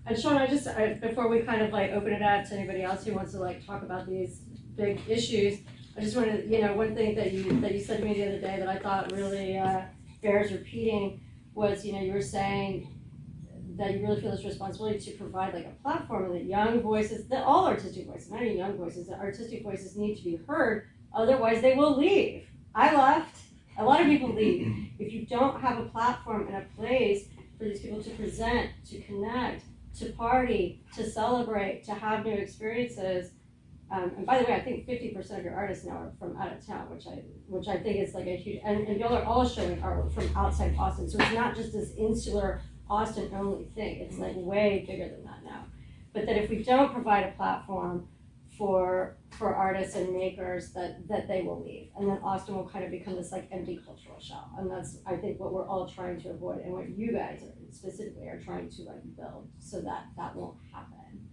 And Sean, before we kind of like open it up to anybody else who wants to like talk about these big issues, I just wanted, one thing that you said to me the other day that I thought really bears repeating was, you were saying that you really feel this responsibility to provide like a platform that young voices, that all artistic voices, not even young voices, that artistic voices need to be heard, otherwise they will leave. I left, a lot of people leave. If you don't have a platform and a place for these people to present, to connect, to party, to celebrate, to have new experiences, and by the way, I think 50% of your artists now are from out of town, which I think is like a huge, and y'all are all showing artwork from outside Austin, so it's not just this insular Austin only thing, it's like way bigger than that now. But that if we don't provide a platform for artists and makers, that they will leave, and then Austin will kind of become this like empty cultural shell, and that's I think what we're all trying to avoid, and what you guys specifically are trying to like build so that won't happen.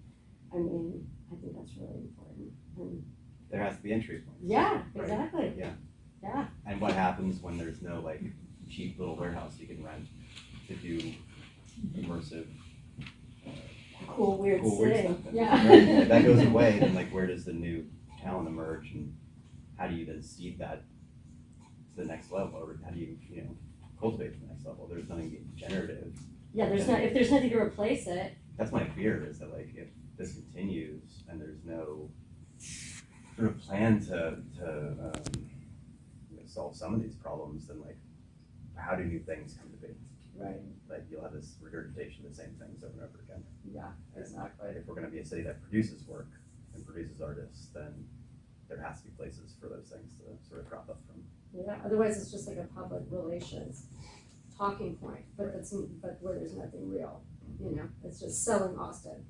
I mean, I think that's really important. And there has to be entry points. Yeah, right? exactly. Yeah. And what happens when there's no like cheap little warehouse you can rent to do immersive, cool weird stuff? Yeah. Right? If that goes away, then like where does the new talent emerge, and how do you then seed that to the next level, or how do you cultivate to the next level? There's nothing generative. Yeah, if there's nothing to replace it. That's my fear, is that like if this continues and there's no sort of plan to solve some of these problems, then like how do new things come to be? Right. Like you'll have this regurgitation of the same things over and over again. Yeah, exactly. And if we're going to be a city that produces work and produces artists, then there has to be places for those things to sort of crop up from. Yeah, otherwise it's just like a public relations talking point, but where there's nothing real, it's just selling Austin.